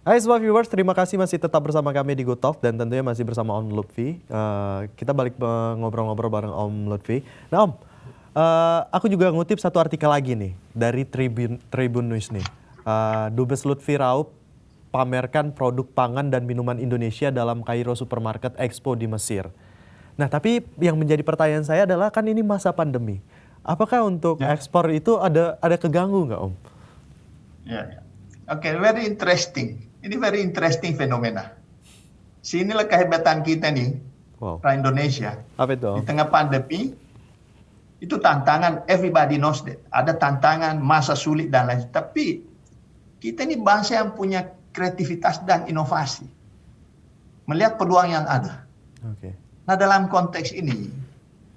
Hai semua viewers, terima kasih masih tetap bersama kami di Good Talk dan tentunya masih bersama Om Lutfi. Kita balik ngobrol-ngobrol bareng Om Lutfi. Nah Om, aku juga ngutip satu artikel lagi nih dari Tribun News nih. Dubes Lutfi Raub pamerkan produk pangan dan minuman Indonesia dalam Kairo Supermarket Expo di Mesir. Nah tapi yang menjadi pertanyaan saya adalah kan ini masa pandemi. Apakah untuk Ya, ekspor itu ada keganggu nggak Om? ya. Oke, very interesting. Ini very interesting fenomena. Sinilah kehebatan kita nih, Wow, orang Indonesia. apa itu Di Om? tengah pandemi, itu tantangan, everybody knows that. Ada tantangan, masa sulit dan lain. Tapi kita ini bangsa yang punya kreativitas dan inovasi. Melihat peluang yang ada. Oke. Nah dalam konteks ini,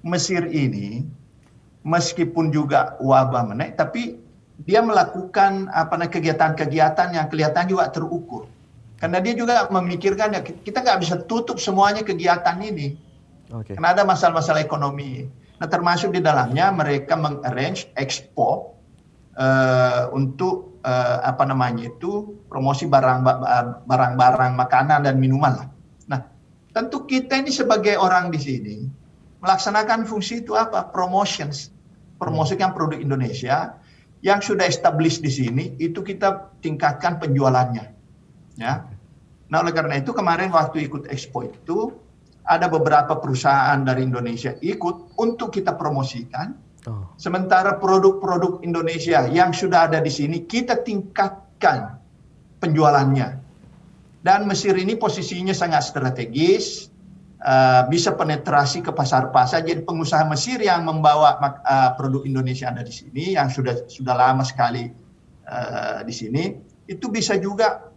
Mesir ini, meskipun juga wabah menaik, tapi dia melakukan kegiatan-kegiatan yang kelihatan juga terukur. Karena dia juga memikirkan ya kita nggak bisa tutup semuanya kegiatan ini. Oke. Karena ada masalah-masalah ekonomi. Nah termasuk di dalamnya mereka mengarrange ekspor untuk promosi barang-barang makanan dan minuman lah. Nah tentu kita ini sebagai orang di sini melaksanakan fungsi itu apa? Promosikan produk Indonesia yang sudah established di sini itu kita tingkatkan penjualannya, ya. Nah oleh karena itu kemarin waktu ikut Expo itu ada beberapa perusahaan dari Indonesia ikut untuk kita promosikan. Oh, Sementara produk-produk Indonesia yang sudah ada di sini kita tingkatkan penjualannya. Dan Mesir ini posisinya sangat strategis. Bisa penetrasi ke pasar-pasar. Jadi pengusaha Mesir yang membawa produk Indonesia ada di sini, yang sudah lama sekali di sini, itu bisa juga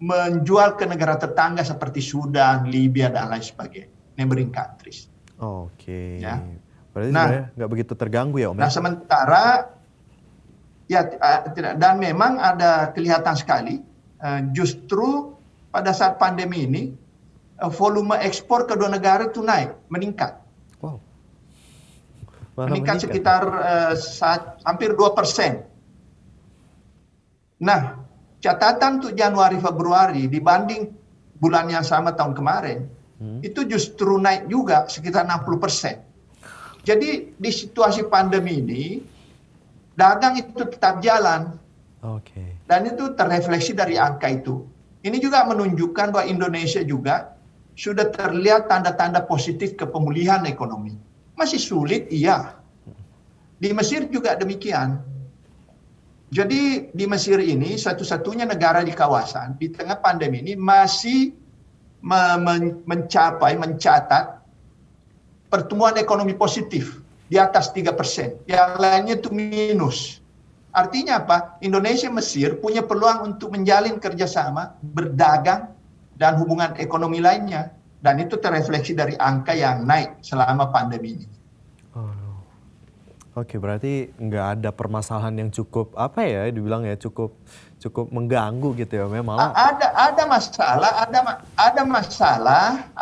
menjual ke negara tetangga seperti Sudan, Libya dan lain sebagainya, neighboring countries. oke. Ya. Berarti Nah, sebenarnya nggak begitu terganggu ya Om ya? nah sementara ya tidak, dan memang ada kelihatan sekali justru pada saat pandemi ini volume ekspor kedua negara itu naik, meningkat. Wow, malah Meningkat meningkat. sekitar hampir 2%. Nah, catatan untuk Januari Februari dibanding bulan yang sama tahun kemarin, itu justru naik juga sekitar 60%. Jadi di situasi pandemi ini, dagang itu tetap jalan. Oke. Dan itu terrefleksi dari angka itu. Ini juga menunjukkan bahwa Indonesia juga sudah terlihat tanda-tanda positif kepemulihan ekonomi. Masih sulit, iya. Di Mesir juga demikian. Jadi di Mesir ini satu-satunya negara di kawasan di tengah pandemi ini masih mencatat pertumbuhan ekonomi positif di atas 3%. Yang lainnya itu minus. Artinya apa? Indonesia Mesir punya peluang untuk menjalin kerjasama, berdagang, dan hubungan ekonomi lainnya. Dan itu terrefleksi dari angka yang naik selama pandemi ini. Oh. Oke, berarti nggak ada permasalahan yang cukup apa ya dibilang ya cukup mengganggu gitu ya, memang malah. Ada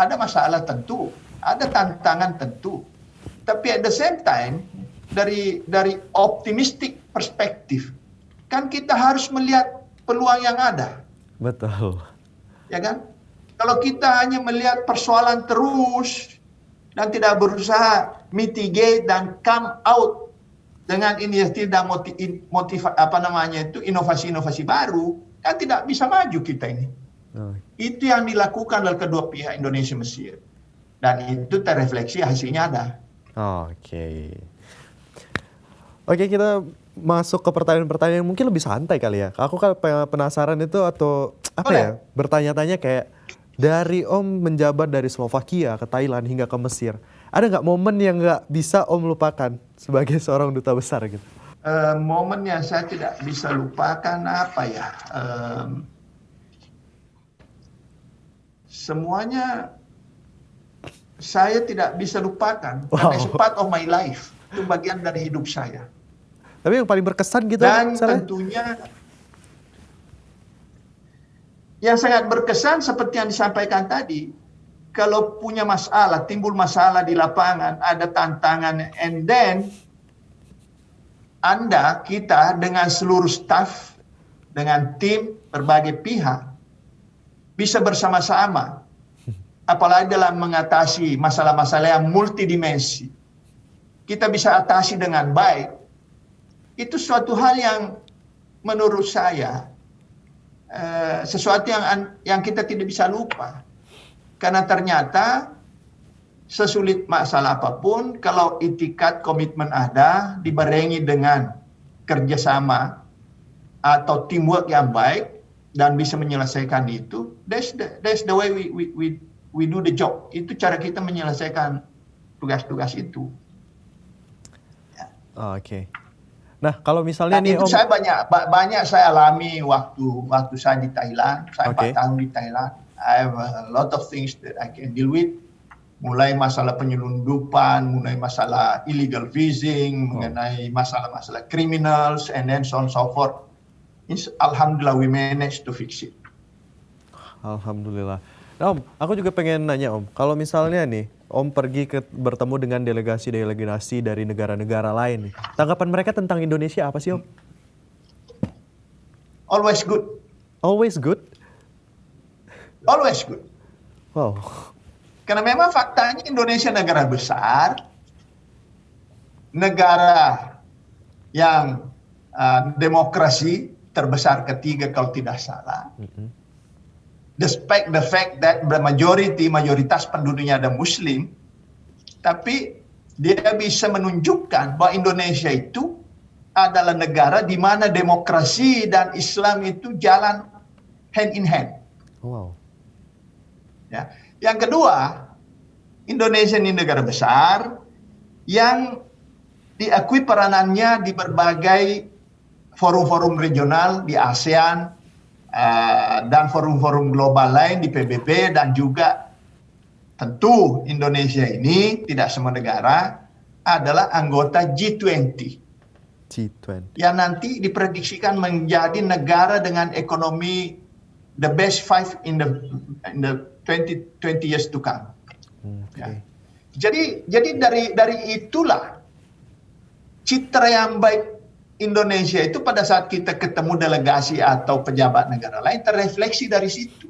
masalah tentu, ada tantangan tentu. Tapi at the same time, dari optimistic perspektif, kan kita harus melihat peluang yang ada, Betul. ya kan? Kalau kita hanya melihat persoalan terus dan tidak berusaha mitigate dan come out dengan inisiatif dan inovasi-inovasi baru, kan tidak bisa maju kita ini. Oh, Itu yang dilakukan oleh kedua pihak Indonesia Mesir. Dan itu terrefleksi hasilnya ada. Oke. Oke, kita masuk ke pertanyaan-pertanyaan yang mungkin lebih santai kali ya. Aku kan penasaran itu atau apa ya, Boleh. bertanya-tanya kayak dari Om menjabat dari Slovakia ke Thailand hingga ke Mesir, ada nggak momen yang nggak bisa Om lupakan sebagai seorang duta besar gitu? Momen yang saya tidak bisa lupakan apa ya? Semuanya saya tidak bisa lupakan karena itu Wow. part of my life. Itu bagian dari hidup saya. Tapi yang paling berkesan gitu Dan misalnya? tentunya yang sangat berkesan seperti yang disampaikan tadi, kalau punya masalah, timbul masalah di lapangan, ada tantangan, and then kita dengan seluruh staff, dengan tim berbagai pihak, bisa bersama-sama, apalagi dalam mengatasi masalah-masalah yang multidimensi, kita bisa atasi dengan baik. Itu suatu hal yang menurut saya sesuatu yang kita tidak bisa lupa. Karena ternyata sesulit masalah apapun, kalau itikat komitmen ada, dibarengi dengan kerjasama atau teamwork yang baik dan bisa menyelesaikan itu, that's the way we do the job. Itu cara kita menyelesaikan tugas-tugas itu. Ya. Oke. Nah, kalau misalnya nih itu Om, saya banyak saya alami waktu saya di Thailand. Saya 4 tahun di Thailand. I have a lot of things that I can deal with. Mulai masalah penyelundupan, mulai masalah illegal fishing, mengenai masalah-masalah criminals, and then so on so forth. Alhamdulillah we managed to fix it. Alhamdulillah. Nah, Om, aku juga pengen nanya Om, kalau misalnya nih Om pergi bertemu dengan delegasi-delegasi dari negara-negara lain nih, tanggapan mereka tentang Indonesia apa sih Om? Always good. Always good? Always good. Wow. Karena memang faktanya Indonesia negara besar, negara yang demokrasi terbesar ketiga kalau tidak salah. Despite the fact that mayoritas penduduknya ada Muslim, tapi dia bisa menunjukkan bahwa Indonesia itu adalah negara di mana demokrasi dan Islam itu jalan hand in hand. Wow. Ya. Yang kedua, Indonesia ini negara besar yang diakui peranannya di berbagai forum-forum regional di ASEAN dan forum-forum global lain di PBB, dan juga tentu Indonesia ini tidak semua negara adalah anggota G20. G20. Yang nanti diprediksikan menjadi negara dengan ekonomi the best 5 in the 20 years to come. Okay. Ya. Jadi dari itulah citra yang baik Indonesia itu pada saat kita ketemu delegasi atau pejabat negara lain terrefleksi dari situ.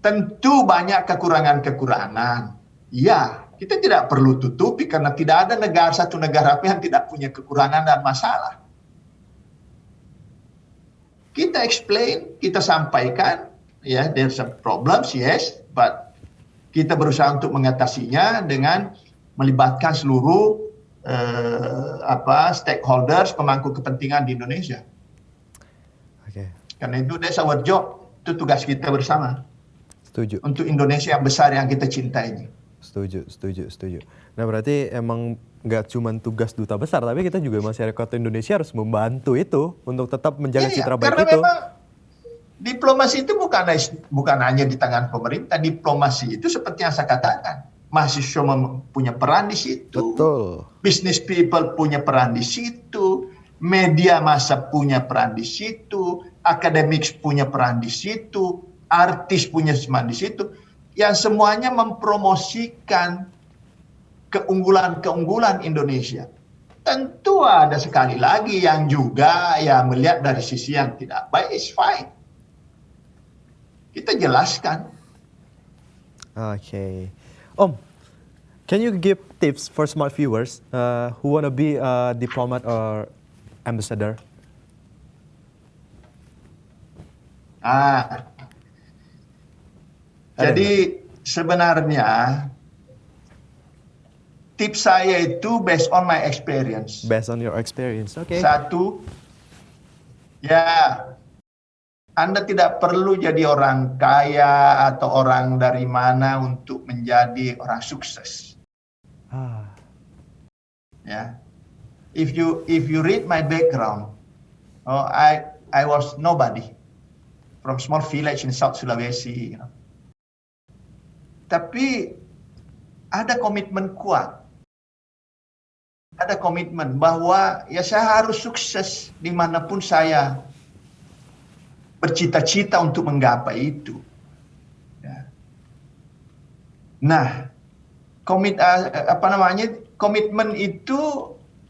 Tentu banyak kekurangan-kekurangan. Ya, kita tidak perlu tutupi karena tidak ada satu negara yang tidak punya kekurangan dan masalah. Kita explain, kita sampaikan, ya, there's some problems, yes, but kita berusaha untuk mengatasinya dengan melibatkan seluruh stakeholders, pemangku kepentingan di Indonesia. Okay. Karena itu that's our job, itu tugas kita bersama. Setuju. Untuk Indonesia yang besar yang kita cintai ini. Setuju. Nah, berarti emang nggak cuma tugas duta besar, tapi kita juga masyarakat Indonesia harus membantu itu untuk tetap menjaga citra baik karena itu. Memang diplomasi itu bukan hanya di tangan pemerintah. Diplomasi itu seperti yang saya katakan, mahasiswa punya peran di situ. Betul. Business people punya peran di situ. Media massa punya peran di situ. Academics punya peran di situ. Artis punya peran di situ. Yang semuanya mempromosikan keunggulan-keunggulan Indonesia. Tentu ada sekali lagi yang juga melihat dari sisi yang tidak baik, is fine. Kita jelaskan. Okay. Om, can you give tips for smart viewers who want to be a diplomat or ambassador? Jadi sebenarnya tips saya itu based on my experience. Based on your experience, okay. Satu, Anda tidak perlu jadi orang kaya atau orang dari mana untuk menjadi orang sukses. Ya, if you read my background, I was nobody from small village in South Sulawesi. Tapi ada komitmen kuat. Ada komitmen bahwa saya harus sukses dimanapun saya bercita-cita untuk menggapai itu. Ya. Nah, komitmen itu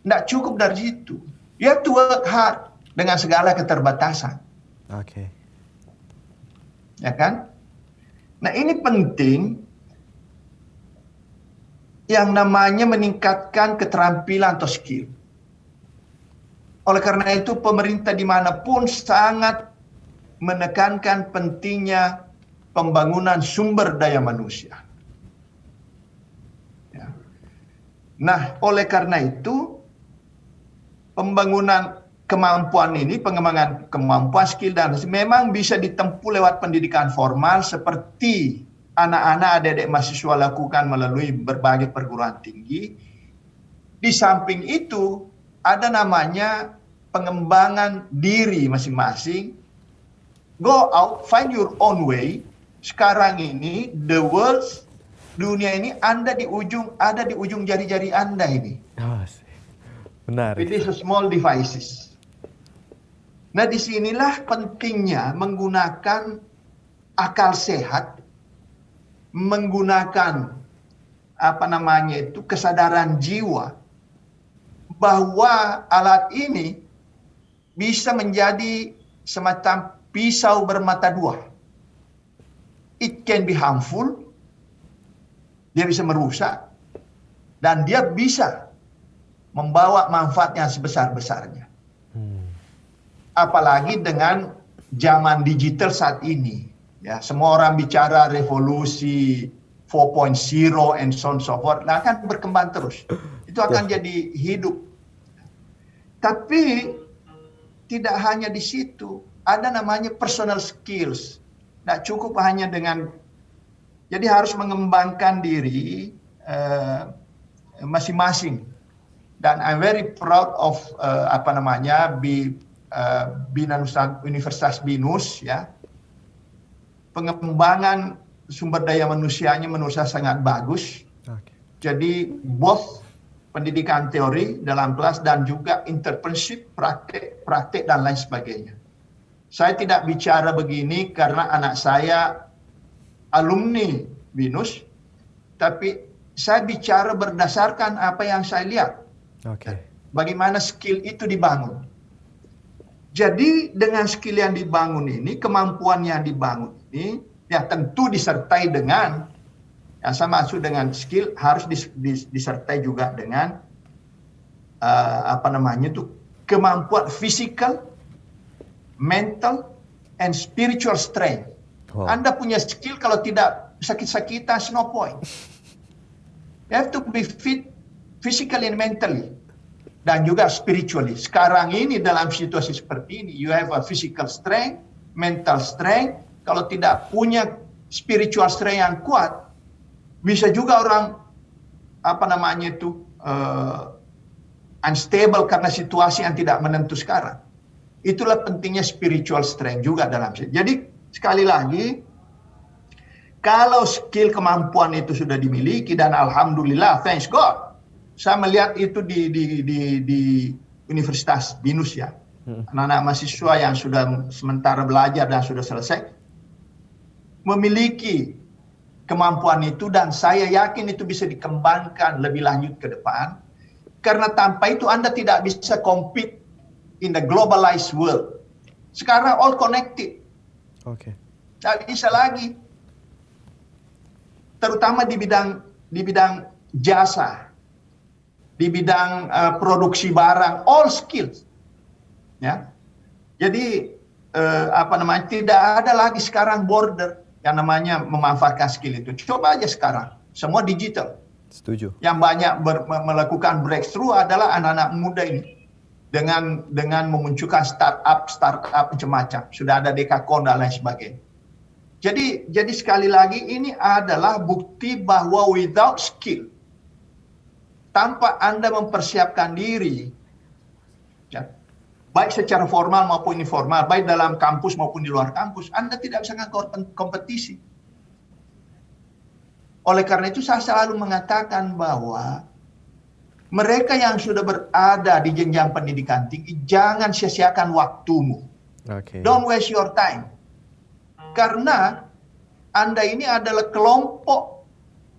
tidak cukup dari situ. You have to work hard dengan segala keterbatasan. Okay. ya kan? Nah, ini penting yang namanya meningkatkan keterampilan atau skill. Oleh karena itu, pemerintah dimanapun sangat menekankan pentingnya pembangunan sumber daya manusia. Ya. Nah, oleh karena itu, pembangunan kemampuan ini, pengembangan kemampuan skill dan memang bisa ditempuh lewat pendidikan formal seperti anak-anak adik-adik mahasiswa lakukan melalui berbagai perguruan tinggi. Di samping itu, ada namanya pengembangan diri masing-masing. Go out, find your own way. Sekarang ini, the world, dunia ini ada di ujung jari-jari Anda ini. Oh, benar. It is a small devices. Nah, disinilah pentingnya menggunakan akal sehat, menggunakan kesadaran jiwa, bahwa alat ini bisa menjadi semacam pisau bermata dua. It can be harmful, dia bisa merusak, dan dia bisa membawa manfaat yang sebesar-besarnya. Apalagi dengan zaman digital saat ini. Ya, semua orang bicara revolusi 4.0 and so on so forth. Nah, akan berkembang terus. Itu akan jadi hidup. Tapi tidak hanya di situ. Ada namanya personal skills. Tidak cukup hanya dengan, jadi harus mengembangkan diri masing-masing. Dan I'm very proud of Universitas BINUS, ya. Pengembangan sumber daya manusianya menurut saya sangat bagus. Okay. Jadi both pendidikan teori dalam kelas dan juga entrepreneurship, praktek dan lain sebagainya. Saya tidak bicara begini karena anak saya alumni BINUS, tapi saya bicara berdasarkan apa yang saya lihat. Okay. Bagaimana skill itu dibangun. Jadi dengan skill yang dibangun ini, kemampuan yang dibangun ini, ya tentu disertai dengan, yang saya maksud dengan skill harus disertai juga dengan kemampuan physical, mental, and spiritual strength. Wow. Anda punya skill kalau tidak sakit-sakitan, no point. You have to be fit physically and mentally. Dan juga spiritually. Sekarang ini dalam situasi seperti ini, you have a physical strength, mental strength. Kalau tidak punya spiritual strength yang kuat, bisa juga orang unstable karena situasi yang tidak menentu sekarang. Itulah pentingnya spiritual strength juga dalam. Jadi sekali lagi, kalau skill kemampuan itu sudah dimiliki dan alhamdulillah, thanks God. Saya melihat itu di Universitas BINUS, ya. Anak-anak mahasiswa yang sudah sementara belajar dan sudah selesai memiliki kemampuan itu, dan saya yakin itu bisa dikembangkan lebih lanjut ke depan. Karena tanpa itu Anda tidak bisa compete in the globalized world. Sekarang all connected. Oke. Tidak bisa lagi. Terutama di bidang jasa. Di bidang produksi barang, all skills, ya. Jadi tidak ada lagi sekarang border yang namanya memanfaatkan skill itu. Coba aja sekarang, semua digital. Setuju. Yang banyak melakukan breakthrough adalah anak-anak muda ini dengan memunculkan startup macam-macam. Sudah ada Dekakon dan lain sebagainya. Jadi sekali lagi ini adalah bukti bahwa without skill, tanpa Anda mempersiapkan diri, ya, baik secara formal maupun informal, baik dalam kampus maupun di luar kampus, Anda tidak bisa kompetisi. Oleh karena itu saya selalu mengatakan bahwa mereka yang sudah berada di jenjang pendidikan tinggi, jangan sia-siakan waktumu. Okay. Don't waste your time. Karena Anda ini adalah kelompok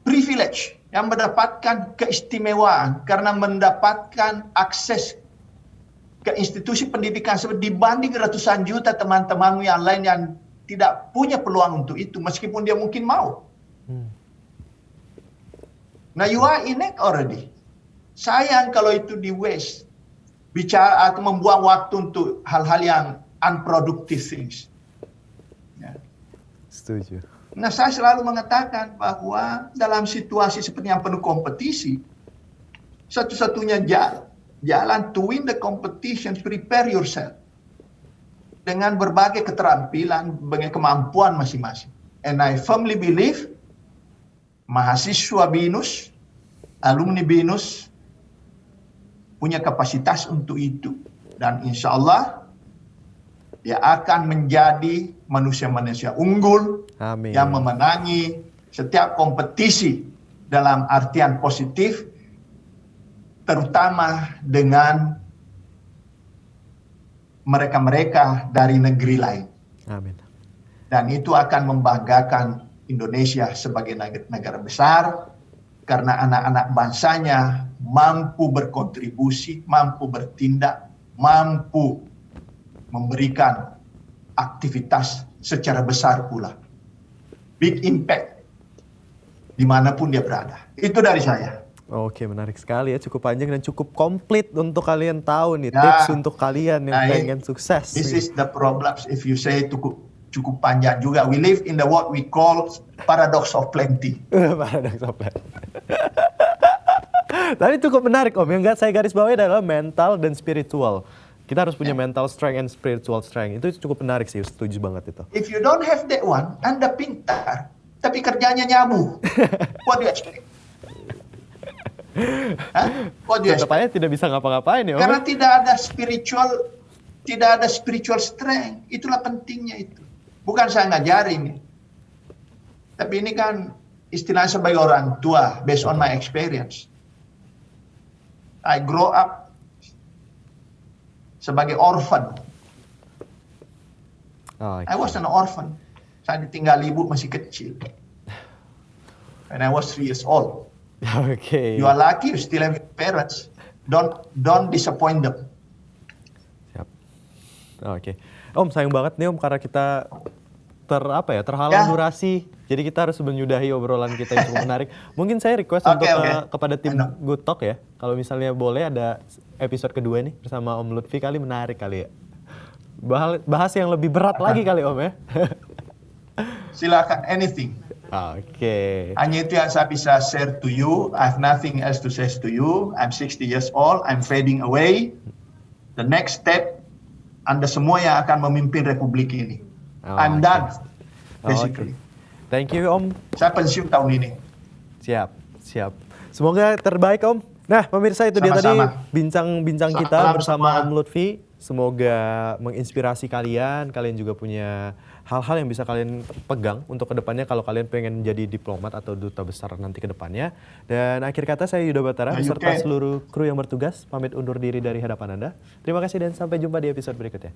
privilege yang mendapatkan keistimewaan karena mendapatkan akses ke institusi pendidikan dibanding ratusan juta teman-temanmu yang lain yang tidak punya peluang untuk itu meskipun dia mungkin mau. Nah, you are in it already. Sayang kalau itu di waste. Bicara atau membuang waktu untuk hal-hal yang unproductive things. Ya. Setuju. Nah, saya selalu mengatakan bahwa dalam situasi seperti yang penuh kompetisi, satu-satunya jalan to win the competition, prepare yourself. Dengan berbagai keterampilan, berbagai kemampuan masing-masing. And I firmly believe, mahasiswa BINUS, alumni BINUS, punya kapasitas untuk itu. Dan insya Allah, dia akan menjadi manusia-manusia unggul, Amin. yang memenangi setiap kompetisi dalam artian positif, terutama dengan mereka-mereka dari negeri lain. Amin. Dan itu akan membanggakan Indonesia sebagai negara besar, karena anak-anak bangsanya mampu berkontribusi, mampu bertindak, mampu memberikan aktivitas secara besar pula. Big impact dimanapun dia berada. Itu dari saya. Oke, menarik sekali ya, cukup panjang dan cukup komplit untuk kalian tahu nih, Ya. tips untuk kalian yang Nah, pengen sukses. This is the problem if you say cukup panjang juga. We live in the what we call paradox of plenty. Paradox of plan. Tapi cukup menarik Om, yang saya garis bawahi adalah mental dan spiritual. Kita harus punya mental strength and spiritual strength. Itu cukup menarik sih, setuju banget itu. If you don't have that one, Anda pintar, tapi kerjanya nyabu. What do you expect? What do you Tetap expect? aja tidak bisa ngapa-ngapain ya Om. Karena tidak ada spiritual strength. Itulah pentingnya itu. Bukan saya ngajarin, tapi ini kan istilahnya sebagai orang tua, based on my experience. I grow up sebagai orphan. Oh, I was an orphan. Saya ditinggal ibu masih kecil. When I was 3 years old. Oke. You are lucky you still have your parents. Don't disappoint them. Siap. Oke. Om, sayang banget nih Om, karena kita terhalang durasi. Jadi kita harus menyudahi obrolan kita yang cukup menarik. Mungkin saya request untuk kepada tim Good Talk ya. Kalau misalnya boleh ada episode kedua nih bersama Om Lutfi, kali menarik kali ya. Bahas yang lebih berat lagi kali Om ya. Silakan, anything. Oke. Hanya itu yang saya bisa share to you. I have nothing else to say to you. I'm 60 years old. I'm fading away. The next step, Anda semua yang akan memimpin republik ini. I'm done, basically. Thank you Om. Saya pensiun tahun ini. Siap. Semoga terbaik Om. Nah pemirsa, itu dia tadi bincang-bincang kita bersama Om Lutfi. Semoga menginspirasi kalian juga punya hal-hal yang bisa kalian pegang untuk kedepannya kalau kalian pengen jadi diplomat atau duta besar nanti kedepannya. Dan akhir kata, saya Yuda Batara beserta seluruh kru yang bertugas pamit undur diri dari hadapan Anda. Terima kasih dan sampai jumpa di episode berikutnya.